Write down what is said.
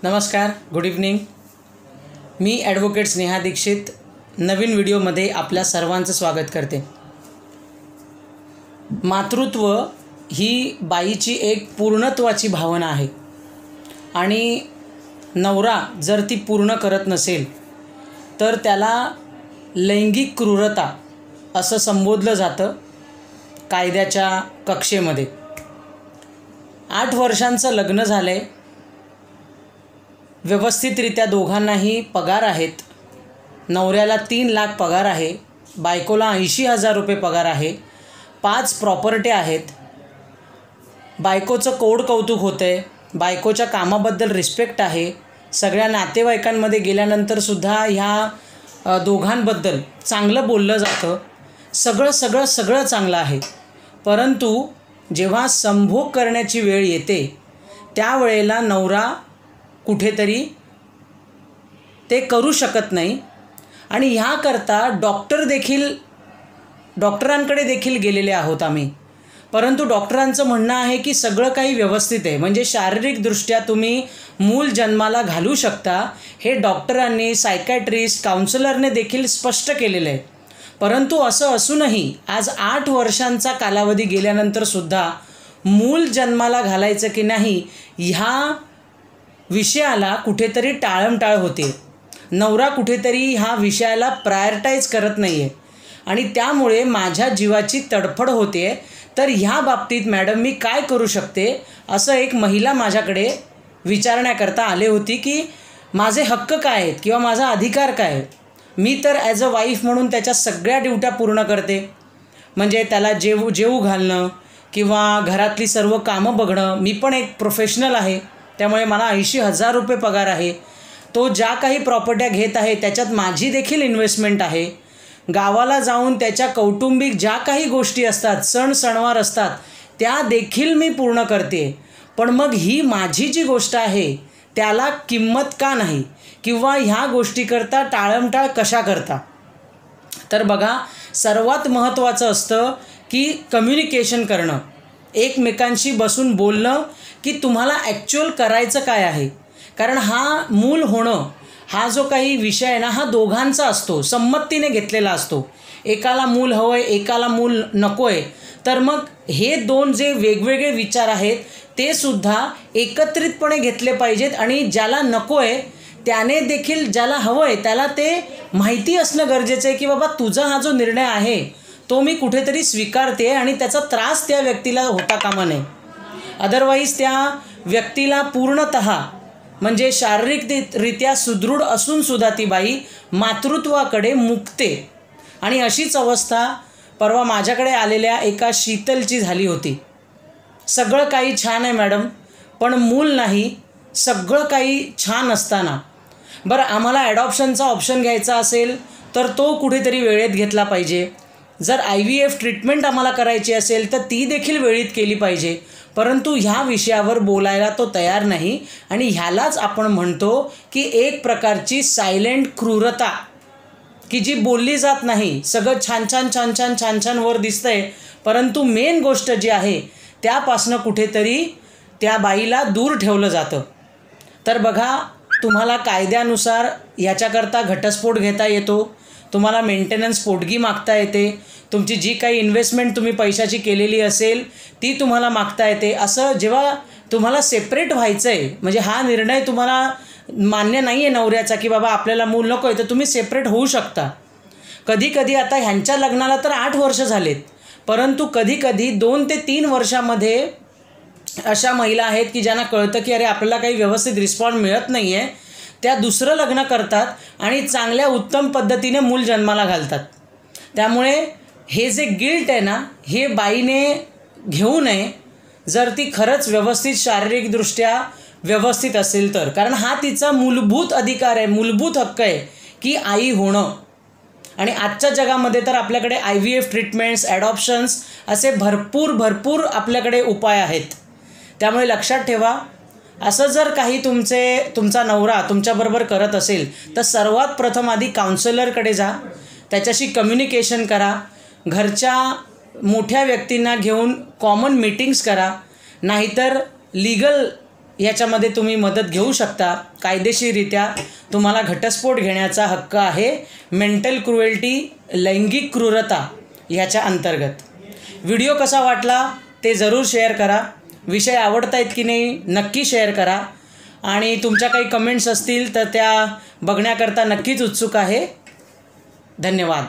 नमस्कार, good evening. मी advocate Sneha Dikshit नवीन व्हिडिओमध्ये आपल्या सर्वांचं स्वागत करते. मातृत्व ही बाईची एक पूर्णत्वाची भावना आहे आणि नवरा जर ती पूर्ण करत नसेल तर त्याला लैंगिक क्रूरता असं संबोधलं जातं कायद्याच्या कक्षेमध्ये. 8 वर्षांचं लग्न झालं आहे, व्यवस्थितरित्या दोघांनाही पगार आहेत. नवऱ्याला 3 लाख पगार आहे, बायकोला 80,000 रुपये पगार आहे, 5 प्रॉपर्टी आहेत. बायकोचं कोड कौतुक होतं आहे, बायकोच्या कामाबद्दल रिस्पेक्ट आहे. सगळ्या नातेवाईकांमध्ये गेल्यानंतरसुद्धा ह्या दोघांबद्दल चांगलं बोललं जातं. सगळं चांगलं आहे. परंतु जेव्हा संभोग करण्याची वेळ येते त्यावेळेला नवरा कुठेतरी ते करू शकत नाही आणि ह्याकरता डॉक्टरांकडे देखील गेलेले आहोत आम्ही. परंतु डॉक्टरांचं म्हणणं आहे की सगळं काही व्यवस्थित आहे, म्हणजे शारीरिकदृष्ट्या तुम्ही मूल जन्माला घालू शकता. हे डॉक्टरांनी, सायकॅट्रिस्ट, काउन्सिलरने देखील स्पष्ट केलेलं आहे. परंतु असं असूनही आज 8 वर्षांचा कालावधी गेल्यानंतरसुद्धा मूल जन्माला घालायचं की नाही ह्या विषयाला कुठेतरी टाळमटाळ होते. नवरा कुठेतरी ह्या विषयाला प्रायोरिटाईज करत नाही आहे आणि त्यामुळे माझ्या जीवाची तडफड होते. तर ह्या बाबतीत मॅडम मी काय करू शकते, असं एक महिला माझ्याकडे विचारण्याकरता आले होती की माझे हक्क काय आहेत किंवा माझा अधिकार काय आहे. मी तर ॲज अ वाईफ म्हणून त्याच्या सगळ्या ड्युट्या पूर्ण करते, म्हणजे त्याला जेवू घालणं किंवा घरातली सर्व कामं बघणं. मी पण एक प्रोफेशनल आहे, त्यामुळे मला 80,000 रुपये पगार आहे. तो ज्या काही प्रॉपर्ट्या घेत आहे त्याच्यात माझी देखील इन्व्हेस्टमेंट आहे. गावाला जाऊन त्याच्या कौटुंबिक ज्या काही गोष्टी असतात, सण सणवार असतात, त्या देखील मी पूर्ण करते. पण मग ही माझी जी गोष्ट आहे त्याला किंमत का नाही किंवा ह्या गोष्टीकरता टाळमटाळ कशा करता. तर बघा, सर्वात महत्त्वाचं असतं की कम्युनिकेशन करणं, एकमेकांशी बसून बोलणं की तुम्हाला ॲक्च्युअल करायचं काय आहे. कारण हा मूल होणं हा जो काही विषय आहे ना, हा दोघांचा असतो, संमतीने घेतलेला असतो. एकाला मूल हवं आहे, एकाला मूल नको आहे. तर मग हे 2 जे वेगवेगळे विचार आहेत ते सुद्धा एकत्रितपणे घेतले पाहिजेत आणि ज्याला नको आहे त्याने देखील ज्याला हवं आहे त्याला ते माहिती असणं गरजेचं आहे की बाबा तुझा हा जो निर्णय आहे तो मी कुठेतरी स्वीकारते आणि त्याचा त्रास त्या व्यक्तीला होता कामा नये. अदरवाईज त्या व्यक्तीला पूर्णतः म्हणजे शारीरिकरित्या सुदृढ असूनसुद्धा ती बाई मातृत्वाकडे मुकते. आणि अशीच अवस्था परवा माझ्याकडे आलेल्या एका शीतलची झाली होती. सगळं काही छान आहे मॅडम, पण मूल नाही. सगळं काही छान असताना बरं आम्हाला ॲडॉप्शनचा ऑप्शन घ्यायचा असेल तर तो कुठेतरी वेळेत घेतला पाहिजे. जर IVF ट्रीटमेंट आम्हाला करायची असेल तर ती देखील वेळीत केली पाहिजे. परंतु ह्या विषयावर बोलायला तो तयार नाही आणि ह्यालाच आपण म्हणतो की एक प्रकारची सायलेंट क्रूरता की जी बोलली जात नाही. सगळं छान वर दिसतंय, परंतु मेन गोष्ट जी आहे त्यापासनं कुठेतरी त्या बाईला दूर ठेवलं जातं. तर बघा, तुम्हाला कायद्यानुसार ह्याच्याकरता घटस्फोट घेता येतो, तुम्हाला मेंटेनन्स पोटगी मागता येते, तुमची जी काही इन्व्हेस्टमेंट तुम्ही पैशाची केलेली असेल ती तुम्हाला मागता येते. असं जेव्हा तुम्हाला सेपरेट व्हायचं आहे, म्हणजे हा निर्णय तुम्हाला मान्य नाही आहे नवऱ्याचा की बाबा आपल्याला मूल नको आहे, तर तुम्ही सेपरेट होऊ शकता. कधी आता ह्यांच्या लग्नाला तर 8 वर्ष झालेत, परंतु कधी 2 ते 3 वर्षामध्ये अशा महिला आहेत की ज्यांना कळतं की अरे आपल्याला काही व्यवस्थित रिस्पॉन्स मिळत नाही आहे, त्या दुसरं लग्न करतात आणि चांगल्या उत्तम पद्धतीने मूल जन्माला घालतात. त्यामुळे हे जे गिल्ट आहे ना, हे बाईने घेऊ नये जर ती खरंच व्यवस्थित शारीरिकदृष्ट्या व्यवस्थित असेल तर. कारण हा तिचा मूलभूत अधिकार आहे, मूलभूत हक्क आहे की आई होणं. आणि आजच्या जगामध्ये तर आपल्याकडे IVF ट्रीटमेंट्स, ॲडॉप्शन्स असे भरपूर आपल्याकडे उपाय आहेत. त्यामुळे लक्षात ठेवा, असं जर काही तुमचा नवरा तुमच्याबरोबर करत असेल तर सर्वात प्रथम आधी काउन्सिलरकडे जा, त्याच्याशी कम्युनिकेशन करा, घरच्या मोठ्या व्यक्तींना घेऊन कॉमन मीटिंग्स करा, नाहीतर लीगल ह्याच्यामध्ये तुम्ही मदत घेऊ शकता. कायदेशीररित्या तुम्हाला घटस्फोट घेण्याचा हक्क आहे मेंटल क्रुएल्टी, लैंगिक क्रूरता ह्याच्या अंतर्गत. व्हिडिओ कसा वाटला ते जरूर शेअर करा. विषय आवडतायत की नाही नक्की शेअर करा. आणि तुमच्या काही कमेंट्स असतील तर त्या बघण्याकरता नक्कीच उत्सुक आहे. धन्यवाद.